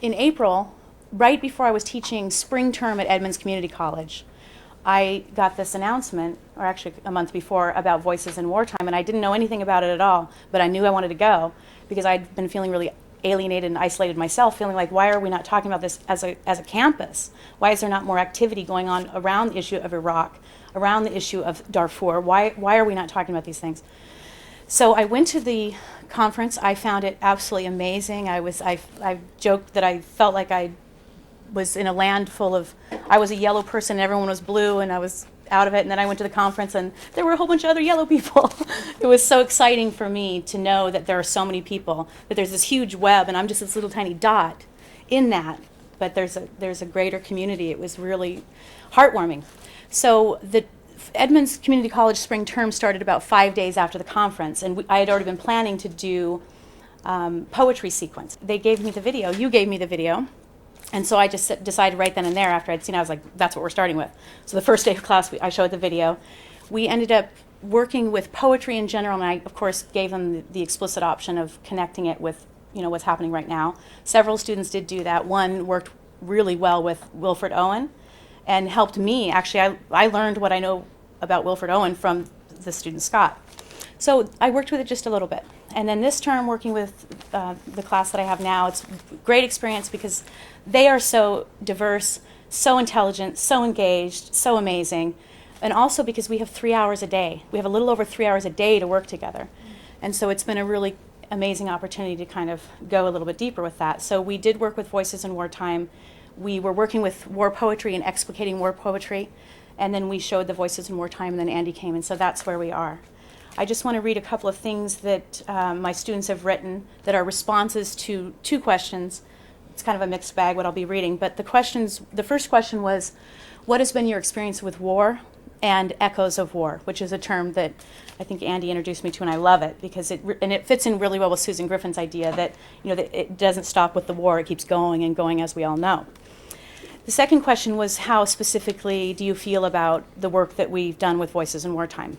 in April, right before I was teaching spring term at Edmonds Community College, I got this announcement, or actually a month before, about Voices in Wartime, and I didn't know anything about it at all, but I knew I wanted to go because I'd been feeling really alienated and isolated myself, feeling like, why are we not talking about this as a campus? Why is there not more activity going on around the issue of Iraq, around the issue of Darfur? Why are we not talking about these things? So I went to the conference. I found it absolutely amazing. I joked that I felt like I was in a land full of, I was a yellow person and everyone was blue, and I was out of it. And then I went to the conference and there were a whole bunch of other yellow people. It was so exciting for me to know that there are so many people, that there's this huge web and I'm just this little tiny dot in that, but there's a greater community. It was really heartwarming. So the Edmonds Community College spring term started about 5 days after the conference, and I had already been planning to do poetry sequence. They gave me the video, you gave me the video, and so I just decided right then and there after I'd seen it, I was like, that's what we're starting with. So the first day of class, I showed the video. We ended up working with poetry in general, and I, of course, gave them the explicit option of connecting it with, what's happening right now. Several students did do that. One worked really well with Wilfred Owen and helped me. Actually, I learned what I know about Wilfred Owen from the student Scott. So I worked with it just a little bit. And then this term, working with the class that I have now, it's a great experience because they are so diverse, so intelligent, so engaged, so amazing. And also because we have 3 hours a day. We have a little over 3 hours a day to work together. And so it's been a really amazing opportunity to kind of go a little bit deeper with that. So we did work with Voices in Wartime. We were working with war poetry and explicating war poetry. And then we showed the Voices in Wartime, and then Andy came, and so that's where we are. I just want to read a couple of things that my students have written that are responses to two questions. It's kind of a mixed bag what I'll be reading, but the first question was, what has been your experience with war and echoes of war, which is a term that I think Andy introduced me to, and I love it because it fits in really well with Susan Griffin's idea that, that it doesn't stop with the war, it keeps going and going, as we all know. The second question was, how specifically do you feel about the work that we've done with Voices in Wartime?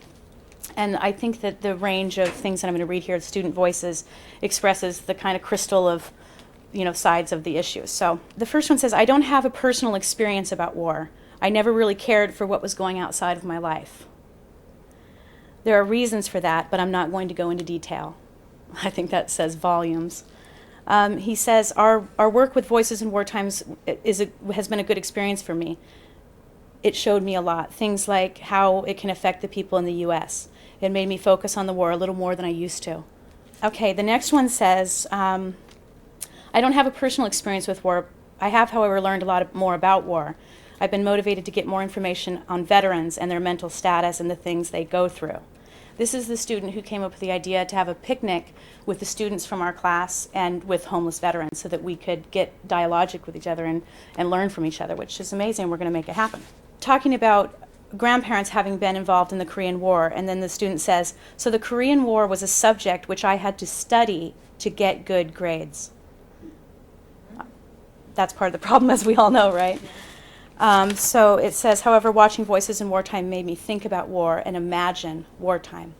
And I think that the range of things that I'm going to read here, student voices, expresses the kind of crystal of, sides of the issue. So the first one says, I don't have a personal experience about war. I never really cared for what was going outside of my life. There are reasons for that, but I'm not going to go into detail. I think that says volumes. He says, our work with Voices in Wartime has been a good experience for me. It showed me a lot. Things like how it can affect the people in the U.S. It made me focus on the war a little more than I used to. Okay, the next one says, I don't have a personal experience with war. I have, however, learned a lot more about war. I've been motivated to get more information on veterans and their mental status and the things they go through. This is the student who came up with the idea to have a picnic with the students from our class and with homeless veterans so that we could get dialogic with each other and learn from each other, which is amazing. We're going to make it happen. Talking about grandparents having been involved in the Korean War, and then the student says, so the Korean War was a subject which I had to study to get good grades. That's part of the problem, as we all know, right? So it says, however, watching Voices in Wartime made me think about war and imagine wartime.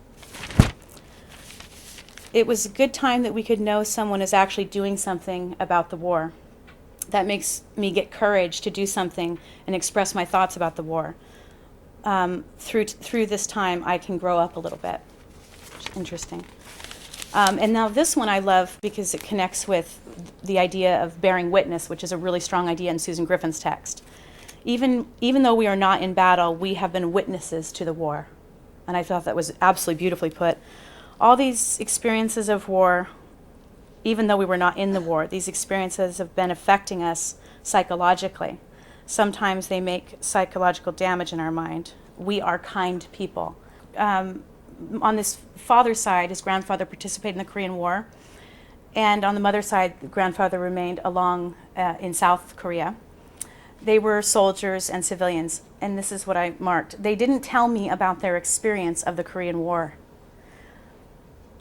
It was a good time that we could know someone is actually doing something about the war. That makes me get courage to do something and express my thoughts about the war. Through this time, I can grow up a little bit. Interesting. And now this one I love because it connects with the idea of bearing witness, which is a really strong idea in Susan Griffin's text. Even though we are not in battle, we have been witnesses to the war. And I thought that was absolutely beautifully put. All these experiences of war, even though we were not in the war, these experiences have been affecting us psychologically. Sometimes they make psychological damage in our mind. We are kind people. On this father's side, his grandfather participated in the Korean War. And on the mother's side, the grandfather remained along in South Korea. They were soldiers and civilians, and this is what I marked. They didn't tell me about their experience of the Korean War.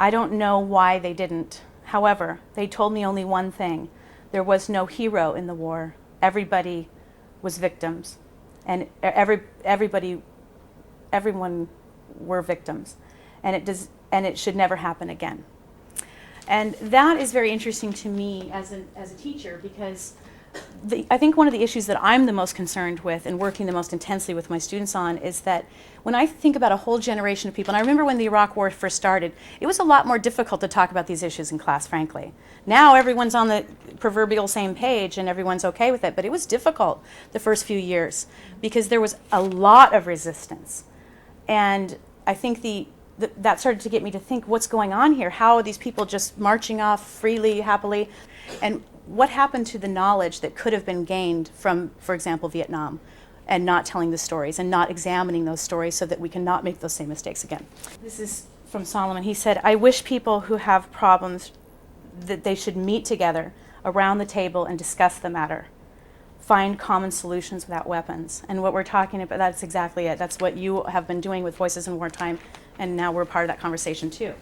I don't know why they didn't. However, they told me only one thing. There was no hero in the war. Everybody was victims, and everyone were victims, and it should never happen again. And that is very interesting to me as a teacher, because I think one of the issues that I'm the most concerned with and working the most intensely with my students on is that when I think about a whole generation of people, and I remember when the Iraq War first started, it was a lot more difficult to talk about these issues in class, frankly. Now everyone's on the proverbial same page and everyone's okay with it, but it was difficult the first few years because there was a lot of resistance. And I think that started to get me to think, what's going on here? How are these people just marching off freely, happily? And what happened to the knowledge that could have been gained from, for example, Vietnam, and not telling the stories and not examining those stories so that we can not make those same mistakes again? This is from Solomon. He said, I wish people who have problems that they should meet together around the table and discuss the matter. Find common solutions without weapons. And what we're talking about, that's exactly it. That's what you have been doing with Voices in Wartime, and now we're part of that conversation too.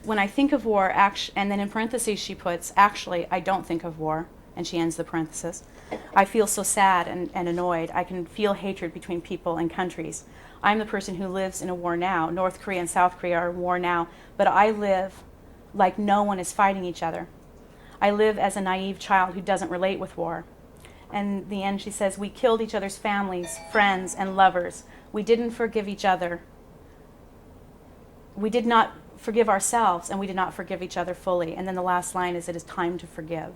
When I think of war, and then in parentheses she puts, actually, I don't think of war, and she ends the parenthesis. I feel so sad and annoyed. I can feel hatred between people and countries. I'm the person who lives in a war now. North Korea and South Korea are in war now, but I live like no one is fighting each other. I live as a naive child who doesn't relate with war. And in the end she says, we killed each other's families, friends, and lovers. We didn't forgive each other. We did not forgive ourselves, and we did not forgive each other fully. And then the last line is, it is time to forgive.